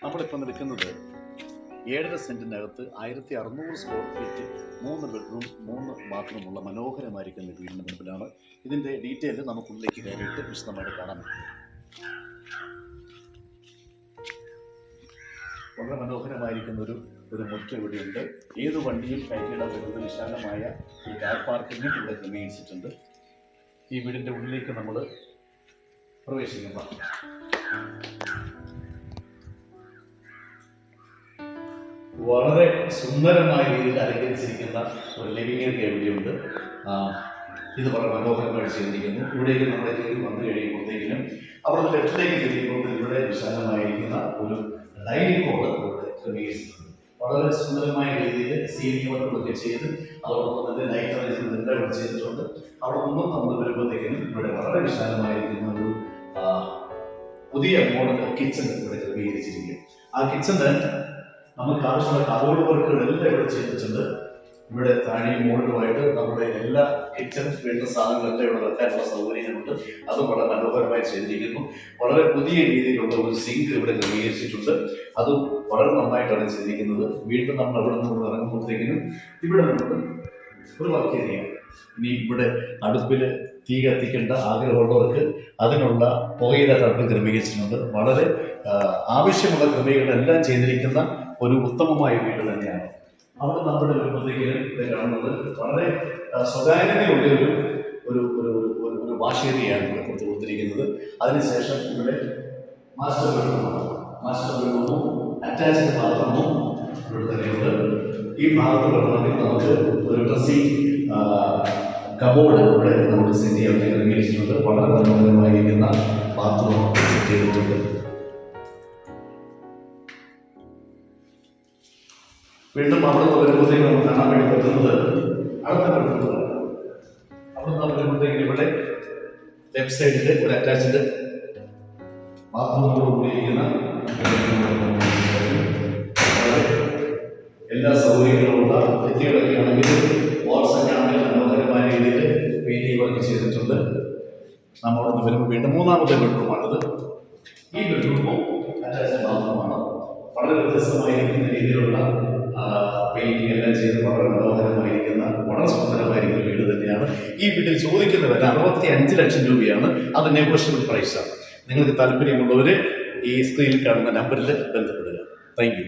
നമ്മളിപ്പോൾ നിൽക്കുന്നത് 7.5 സെൻറ്റിനകത്ത് 1600 square feet 3 bedroom 3 ബാത്റൂമുള്ള മനോഹരമായിരിക്കുന്ന വീടിൻ്റെ മുൻപിലാണ്. ഇതിൻ്റെ ഡീറ്റെയിൽ നമുക്കുള്ളിലേക്ക് കയറിയിട്ട് വിശദമായിട്ട് കാണാൻ പറ്റും. വളരെ മനോഹരമായിരിക്കുന്ന ഒരു മുറ്റം ഇവിടെയുണ്ട്. ഏത് വണ്ടിയും കയറ്റിയിടാൻ വരുന്ന വിശാലമായ ഈ കാർ പാർക്കിംഗ് ഇവിടെ ക്രമീകരിച്ചിട്ടുണ്ട്. ഈ വീടിൻ്റെ ഉള്ളിലേക്ക് നമ്മൾ പ്രവേശിക്കുന്നു. വളരെ സുന്ദരമായ രീതിയിൽ അലങ്കരിച്ചിരിക്കുന്ന ഒരു ലിവിംഗ് ഏരിയ ഇവിടെയുണ്ട്. ഇത് വളരെ മനോഹരമായി ചെയ്തിരിക്കുന്നു. ഇവിടേക്ക് നമ്മുടെ കയറി വന്നു കഴിയുമ്പോഴത്തേക്കിനും അവിടെ ലെഫ്റ്റിലേക്ക് തിരിയുമ്പോൾ ഇവിടെ വിശാലമായിരിക്കുന്ന ഒരു ഡൈനിങ് ഹോള് ഇവിടെ ക്രമീകരിച്ചിട്ടുണ്ട്. വളരെ സുന്ദരമായ രീതിയിൽ സീലിംഗ് വർക്കുകളൊക്കെ ചെയ്ത് അതോടൊപ്പം തന്നെ ലൈറ്റ് അറേഞ്ച്മെന്റ് എല്ലാം ഇവിടെ ചെയ്തിട്ടുണ്ട്. അവിടെ നിന്നും നമ്മൾ വരുമ്പോഴത്തേക്കിനും ഇവിടെ വളരെ വിശാലമായിരിക്കുന്ന ഒരു പുതിയ മോഡൽ കിച്ചൺ ഇവിടെ ക്രമീകരിച്ചിരിക്കും. ആ കിച്ചണ് നമുക്ക് ആവശ്യമുള്ള കബോർഡ് വർക്കുകളെല്ലാം ഇവിടെ ചെയ്തിട്ടുണ്ട്. ഇവിടെ താഴെയും മുകളിലുമായിട്ട് നമ്മുടെ എല്ലാ കിച്ചൺ വേണ്ട സാധനങ്ങളെല്ലാം ഇവിടെ വെക്കാനുള്ള സൗകര്യങ്ങളുണ്ട്. അതും വളരെ മനോഹരമായി ചെയ്തിരിക്കുന്നു. വളരെ പുതിയ രീതിയിലുള്ള ഒരു സിങ്ക് ഇവിടെ ക്രമീകരിച്ചിട്ടുണ്ട്. അതും വളരെ നന്നായിട്ടാണ് ചെയ്തിരിക്കുന്നത്. വീണ്ടും നമ്മൾ അവിടെ നിന്ന് ഇറങ്ങുമ്പോഴത്തേക്കിനും ഇവിടെ നമുക്ക് ഒരു വർക്ക് ഏരിയ. ഇനി ഇവിടെ അടുപ്പിൽ തീ കത്തിക്കേണ്ട ആഗ്രഹമുള്ളവർക്ക് അതിനുള്ള പുകയില തണുപ്പ് ക്രമീകരിച്ചിട്ടുണ്ട്. വളരെ ആവശ്യമുള്ള ക്രമീകരണം എല്ലാം ചെയ്തിരിക്കുന്ന ഒരു ഉത്തമമായ വീട് തന്നെയാണ്. അവിടെ നമ്മുടെ വരുമ്പോഴത്തേക്കിനും ഇത് കാണുന്നത് വളരെ സ്വകാര്യതയുള്ള ഒരു വാഷേരിയാണ് ഇവിടെ കൊടുത്തിരിക്കുന്നത്. അതിനുശേഷം ഇവിടെ മാസ്റ്റർ ബെഡ്റൂമും അറ്റാച്ച്ഡ് ബാത്റൂമും ഇവിടെ തന്നെയുണ്ട്. ഈ ഭാഗത്ത് വരുവാണെങ്കിൽ നമുക്ക് ഒരു ഡ്രസ്സിംഗ് കബോർഡ് ഇവിടെ നമുക്ക് സെറ്റ് ചെയ്യാൻ ക്രമീകരിച്ചിട്ടുണ്ട്. വളരെ മനോഹരമായിരിക്കുന്ന ബാത്റൂം സെറ്റ് ചെയ്തിട്ടുണ്ട്. വീണ്ടും അവിടെ നിന്ന് വരുമ്പോഴത്തേക്ക് നമുക്ക് കാണാൻ വേണ്ടി പറ്റുന്നത് അടുത്ത ബെഡ്റൂമാണ്. അവിടെ നിന്ന് വരുമ്പോഴത്തേക്ക് ഇവിടെ ലെഫ്റ്റ് സൈഡിൽ ഒരു അറ്റാച്ച്ഡ് ബാത്റൂമോട് കൂടിയിരിക്കുന്ന എല്ലാ സൗകര്യങ്ങളുമുള്ള ഭിത്തികളൊക്കെ ആണെങ്കിൽ വാൾസൊക്കെ ആണെങ്കിൽ മനോഹരമായ രീതിയിൽ പെയിന്റിംഗ് വർക്ക് ചെയ്തിട്ടുണ്ട്. നമ്മൾ അവിടെ വരുമ്പോൾ വീണ്ടും മൂന്നാമത്തെ ബെഡ്റൂമാണിത്. ഈ ബെഡ്റൂമും അറ്റാച്ച്ഡ് ബാത്റൂമാണ്. വളരെ വ്യത്യസ്തമായിരിക്കുന്ന രീതിയിലുള്ള പെയിന്റിംഗ് എല്ലാം ചെയ്ത് വളരെ മനോഹരമായിരിക്കുന്ന വളരെ സുന്ദരമായിരിക്കുന്ന വീട് തന്നെയാണ്. ഈ വീട്ടിൽ ചോദിക്കുന്ന വില 65 ലക്ഷം രൂപയാണ്. അത് നെഗോഷ്യബിൾ പ്രൈസാണ്. നിങ്ങൾക്ക് താല്പര്യമുള്ളവർ ഈ സ്ക്രീനിൽ കാണുന്ന നമ്പറിൽ ബന്ധപ്പെടുക. Thank you.